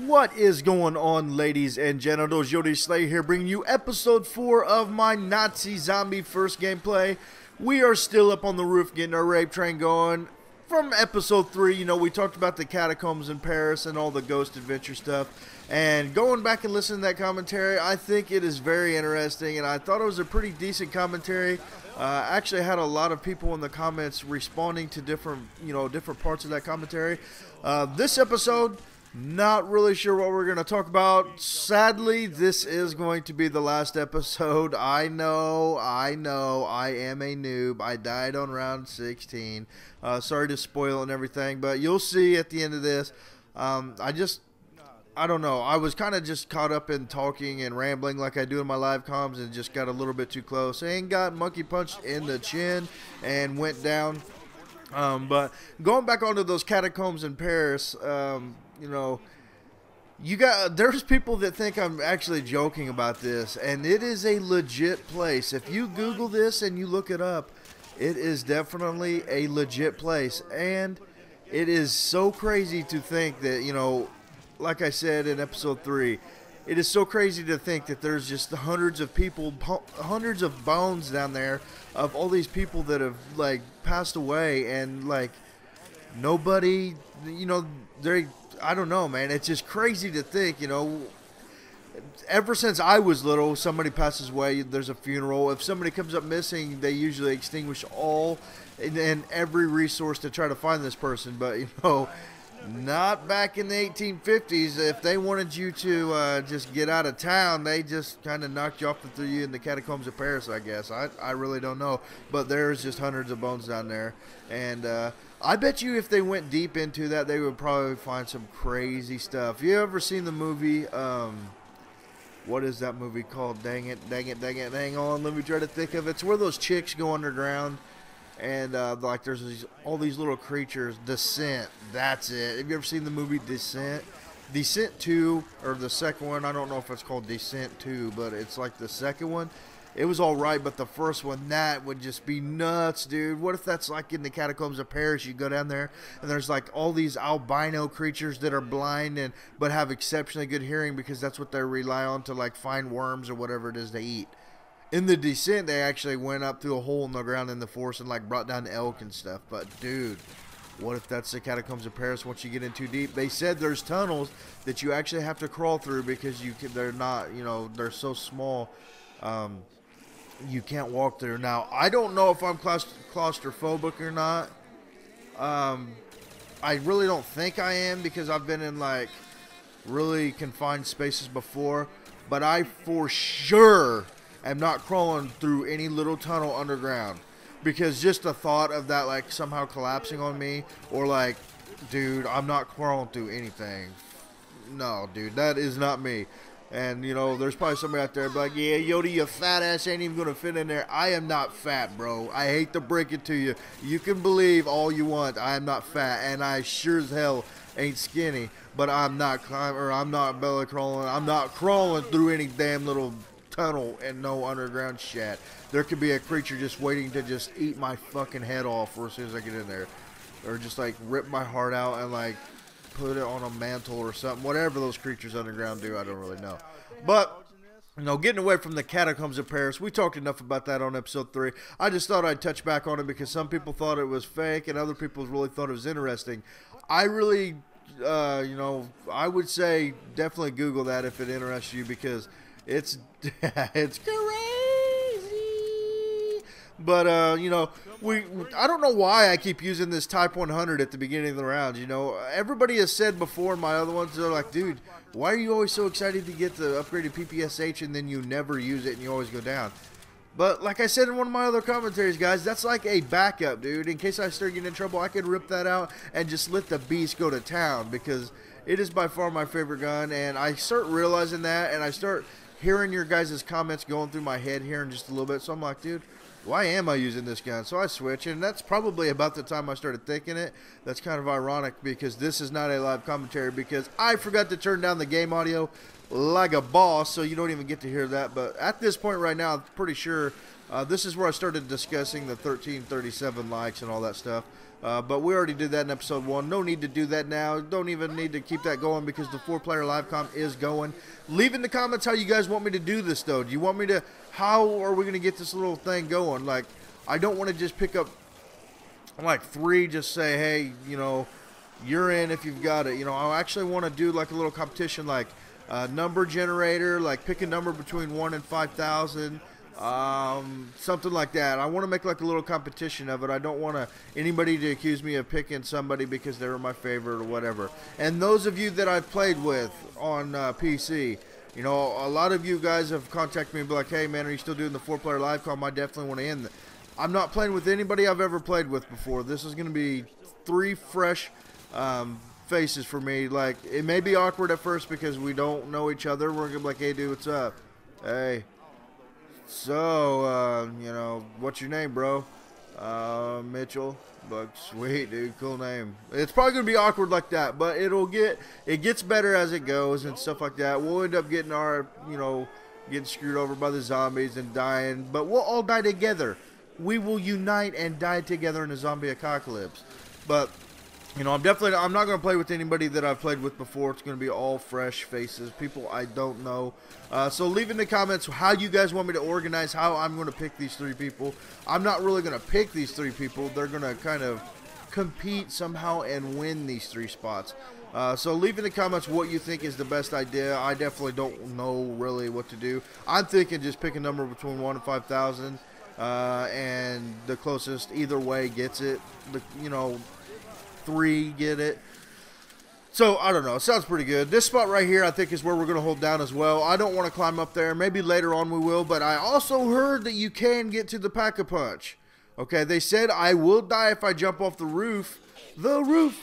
What is going on, ladies and gentlemen? YOTESLAYA here, bringing you episode 4 of my Nazi zombie first gameplay. We are still up on the roof getting our rape train going. From episode 3, you know, we talked about the catacombs in Paris and all the ghost adventure stuff. And going back and listening to that commentary, I think it is very interesting, and I thought it was a pretty decent commentary. Actually, I had a lot of people in the comments responding to different parts of that commentary. This episode, not really sure what we're going to talk about. Sadly, this is going to be the last episode. I know, I am a noob. I died on round 16. Sorry to spoil and everything, but you'll see at the end of this. I don't know. I was kind of just caught up in talking and rambling like I do in my live comms and just got a little bit too close and got monkey punched in the chin and went down. But going back onto those catacombs in Paris, you know, there's people that think I'm actually joking about this, and it is a legit place. If you Google this and you look it up, it is definitely a legit place, and it is so crazy to think that, you know, like I said in episode 3, it is so crazy to think that there's just hundreds of people, hundreds of bones down there of all these people that have, like, passed away, and, like, nobody, you know, I don't know, man. It's just crazy to think, you know, ever since I was little, somebody passes away, there's a funeral. If somebody comes up missing, they usually extinguish all and every resource to try to find this person. But, you know, not back in the 1850s. If they wanted you to just get out of town, they just kind of knocked you off and threw you in the catacombs of Paris, I guess. I really don't know. But there's just hundreds of bones down there. And I bet you if they went deep into that, they would probably find some crazy stuff. You ever seen the movie, what is that movie called? Dang it, hang on, let me try to think of it. It's where those chicks go underground, and like there's all these little creatures. Descent, that's it. Have you ever seen the movie Descent? Descent 2, or the second one, I don't know if it's called Descent 2, but it's like the second one. It was alright, but the first one, that would just be nuts, dude. What if that's like in the catacombs of Paris? You go down there, and there's like all these albino creatures that are blind but have exceptionally good hearing because that's what they rely on to like find worms or whatever it is they eat. In the Descent, they actually went up through a hole in the ground in the forest and like brought down elk and stuff. But dude, what if that's the catacombs of Paris once you get in too deep? They said there's tunnels that you actually have to crawl through because they're not, you know, they're so small. You can't walk there. Now, I don't know if I'm claustrophobic or not. I really don't think I am because I've been in, like, really confined spaces before. But I, for sure, am not crawling through any little tunnel underground. Because just the thought of that, like, somehow collapsing on me, or, like, dude, I'm not crawling through anything. No, dude, that is not me. And, you know, there's probably somebody out there like, yeah, Yoda, your fat ass ain't even going to fit in there. I am not fat, bro. I hate to break it to you. You can believe all you want. I am not fat, and I sure as hell ain't skinny. But I'm not I'm not belly crawling. I'm not crawling through any damn little tunnel and no underground shit. There could be a creature just waiting to just eat my fucking head off as soon as I get in there. Or just, like, rip my heart out and, like, put it on a mantle or something. Whatever those creatures underground do, I don't really know. But, you know, getting away from the catacombs of Paris, we talked enough about that on episode 3. I just thought I'd touch back on it because some people thought it was fake and other people really thought it was interesting. I really, you know, I would say definitely Google that if it interests you because it's crazy. But, you know, I don't know why I keep using this Type 100 at the beginning of the rounds, you know. Everybody has said before in my other ones, they're like, dude, why are you always so excited to get the upgraded PPSH and then you never use it and you always go down? But, like I said in one of my other commentaries, guys, that's like a backup, dude. In case I start getting in trouble, I could rip that out and just let the beast go to town because it is by far my favorite gun. And I start realizing that and I start hearing your guys' comments going through my head here in just a little bit. So I'm like, dude, why am I using this gun? So I switch, and that's probably about the time I started thinking it. That's kind of ironic because this is not a live commentary because I forgot to turn down the game audio like a boss, so you don't even get to hear that. But at this point right now, I'm pretty sure this is where I started discussing the 1337 likes and all that stuff. But we already did that in episode 1. No need to do that now. Don't even need to keep that going because the 4-player live comm is going. Leave in the comments how you guys want me to do this, though. Do you want me to... How are we going to get this little thing going? Like, I don't want to just pick up, like, 3, just say, hey, you know, you're in if you've got it. You know, I actually want to do, like, a little competition, like, number generator, like, pick a number between 1 and 5,000. Something like that. I want to make like a little competition of it. I don't want anybody to accuse me of picking somebody because they were my favorite or whatever. And those of you that I've played with on PC, you know, a lot of you guys have contacted me and be like, hey man, are you still doing the 4-player live comm? I definitely want to end it. I'm not playing with anybody I've ever played with before. This is going to be 3 fresh faces for me. Like, it may be awkward at first because we don't know each other. We're going to be like, hey dude, what's up? Hey. So, you know, what's your name, bro? Mitchell. But sweet, dude, cool name. It's probably gonna be awkward like that, but it gets better as it goes and stuff like that. We'll end up getting getting screwed over by the zombies and dying, but we'll all die together. We will unite and die together in a zombie apocalypse. But you know, I'm not going to play with anybody that I've played with before. It's going to be all fresh faces, people I don't know. So leave in the comments how you guys want me to organize how I'm going to pick these 3 people. I'm not really going to pick these 3 people. They're going to kind of compete somehow and win these 3 spots. So leave in the comments what you think is the best idea. I definitely don't know really what to do. I'm thinking just pick a number between 1 and 5,000. And the closest either way gets it. You know, 3 get it. So I don't know, it sounds pretty good. This spot right here I think is where we're going to hold down as well. I don't want to climb up there. Maybe later on we will, but I also heard that you can get to the Pack-a-Punch. Okay, they said I will die if I jump off the roof. The roof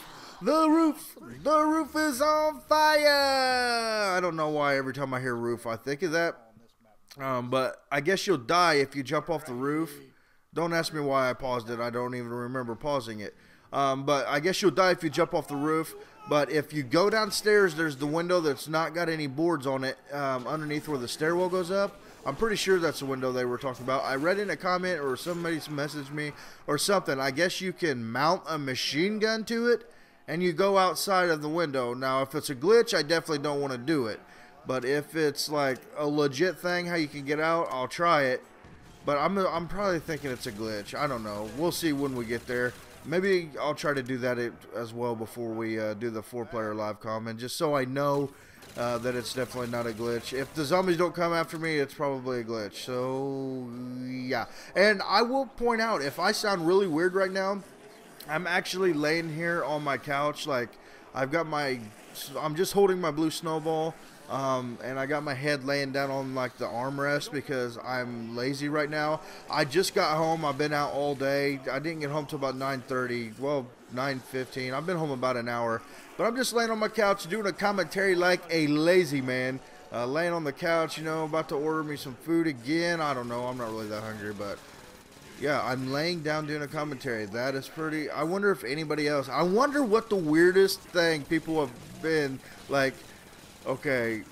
is on fire. I don't know why every time I hear roof I think of that. But I guess you'll die if you jump off the roof. Don't ask me why I paused it. I don't even remember pausing it. But I guess you'll die if you jump off the roof. But if you go downstairs, there's the window that's not got any boards on it underneath where the stairwell goes up. I'm pretty sure that's the window they were talking about. I read in a comment or somebody's messaged me or something. I guess you can mount a machine gun to it and you go outside of the window. Now, if it's a glitch, I definitely don't want to do it. But if it's like a legit thing, how you can get out, I'll try it. But I'm probably thinking it's a glitch. I don't know. We'll see when we get there. Maybe I'll try to do that as well before we do the 4-player live comm, and just so I know that it's definitely not a glitch. If the zombies don't come after me, it's probably a glitch. So, yeah. And I will point out, if I sound really weird right now, I'm actually laying here on my couch. Like, I'm just holding my blue snowball. And I got my head laying down on like the armrest because I'm lazy right now. I just got home. I've been out all day. I didn't get home till about 9:30. Well, 9:15. I've been home about an hour. But I'm just laying on my couch doing a commentary like a lazy man. Laying on the couch, you know, about to order me some food again. I don't know. I'm not really that hungry, but yeah, I'm laying down doing a commentary. That is pretty. I wonder if anybody else. I wonder what the weirdest thing people have been like. Okay,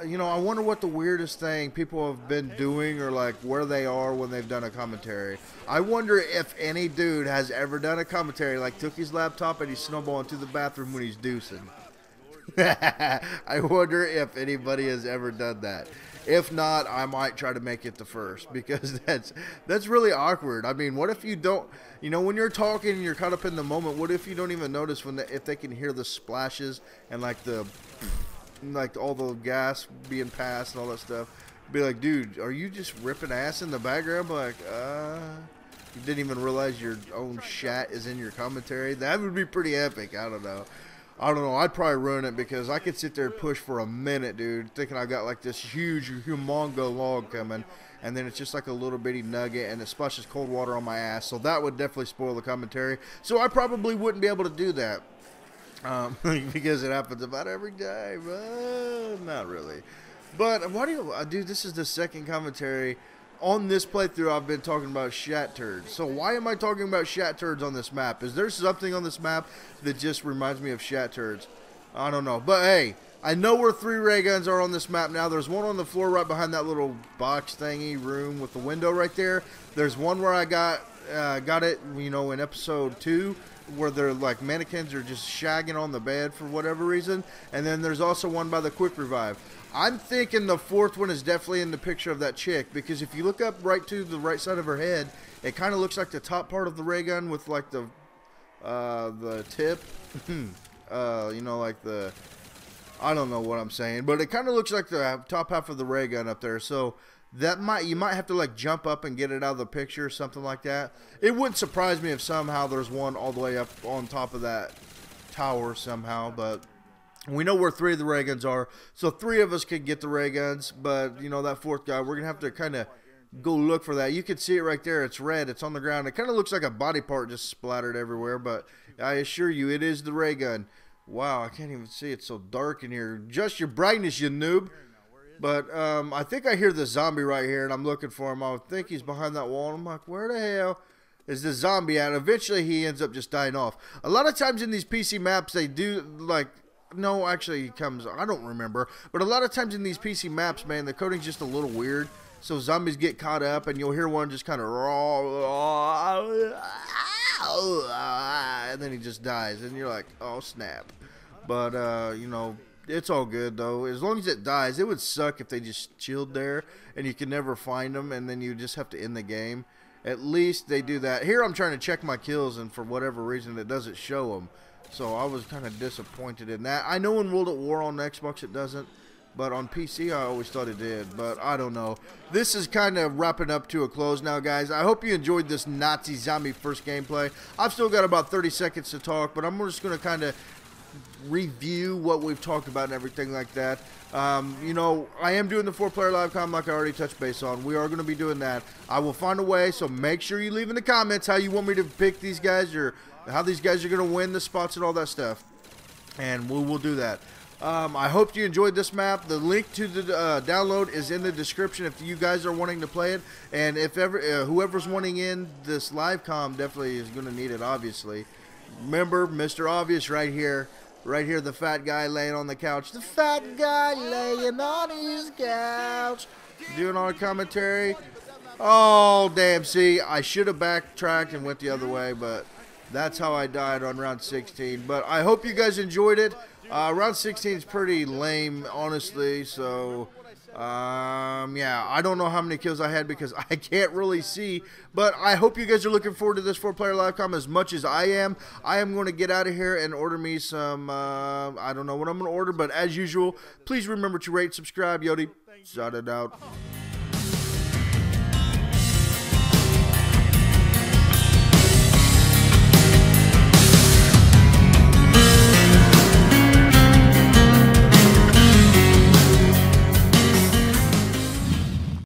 you know, I wonder what the weirdest thing people have been doing or like where they are when they've done a commentary. I wonder if any dude has ever done a commentary like took his laptop and he's snowballing to the bathroom when he's deucing. I wonder if anybody has ever done that. If not, I might try to make it the first because that's really awkward. I mean, what if you don't, you know, when you're talking and you're caught up in the moment, what if you don't even notice if they can hear the splashes and like all the gas being passed and all that stuff? Be like, dude, are you just ripping ass in the background? Like, you didn't even realize your own shat is in your commentary? That would be pretty epic. I don't know. I'd probably ruin it because I could sit there and push for a minute, dude, thinking I got like this huge, humongo log coming, and then it's just like a little bitty nugget, and it splashes cold water on my ass. So that would definitely spoil the commentary. So I probably wouldn't be able to do that because it happens about every day. Not really. But why do you, dude? This is the second commentary. On this playthrough, I've been talking about shat turds. So why am I talking about shat turds on this map? Is there something on this map that just reminds me of shat turds? I don't know. But hey, I know where 3 ray guns are on this map now. There's one on the floor right behind that little box thingy room with the window right there. There's one where I got it, you know, in episode 2, where they're like mannequins are just shagging on the bed for whatever reason. And then there's also one by the quick revive. I'm thinking the 4th one is definitely in the picture of that chick, because if you look up right to the right side of her head, it kind of looks like the top part of the ray gun with like the tip, you know, like the, I don't know what I'm saying, but it kind of looks like the top half of the ray gun up there. So that you might have to like jump up and get it out of the picture or something like that. It wouldn't surprise me if somehow there's one all the way up on top of that tower somehow, but we know where 3 of the ray guns are, so 3 of us could get the ray guns. But you know, that 4th guy, we're gonna have to kind of go look for that. You can see it right there. It's red. It's on the ground. It kind of looks like a body part just splattered everywhere, but I assure you, it is the ray gun. Wow, I can't even see. It's so dark in here. Adjust your brightness, you noob. But I think I hear the zombie right here, and I'm looking for him. I think he's behind that wall. And I'm like, where the hell is the zombie at? Eventually, he ends up just dying off. A lot of times in these PC maps, they do, like, no, actually, he comes, I don't remember. But a lot of times in these PC maps, man, the coding's just a little weird. So zombies get caught up, and you'll hear one just kind of raw, and then he just dies, and you're like, oh snap. But you know, it's all good though. As long as it dies. It would suck if they just chilled there and you can never find them, and then you just have to end the game. At least they do that. Here I'm trying to check my kills, and for whatever reason it doesn't show them. So I was kind of disappointed in that. I know in World at War on Xbox it doesn't, but on PC I always thought it did. But I don't know. This is kind of wrapping up to a close now, guys. I hope you enjoyed this Nazi zombie first gameplay. I've still got about 30 seconds to talk, but I'm just going to kind of review what we've talked about and everything like that. You know, I am doing the 4-player live comm like I already touched base on. We are going to be doing that. I will find a way, so make sure you leave in the comments how you want me to pick these guys, or how these guys are going to win the spots and all that stuff. And we will do that. I hope you enjoyed this map. The link to the download is in the description if you guys are wanting to play it. And if ever whoever's wanting in this live comm definitely is going to need it, obviously. Remember, Mr. Obvious right here. Right here, the fat guy laying on the couch. The fat guy laying on his couch. Doing our commentary. Oh, damn. See, I should have backtracked and went the other way, but that's how I died on round 16. But I hope you guys enjoyed it. Round 16 is pretty lame, honestly. So, yeah, I don't know how many kills I had because I can't really see. But I hope you guys are looking forward to this 4-player live comm as much as I am. I am going to get out of here and order me some, I don't know what I'm going to order. But as usual, please remember to rate, subscribe. Yoti, shout it out.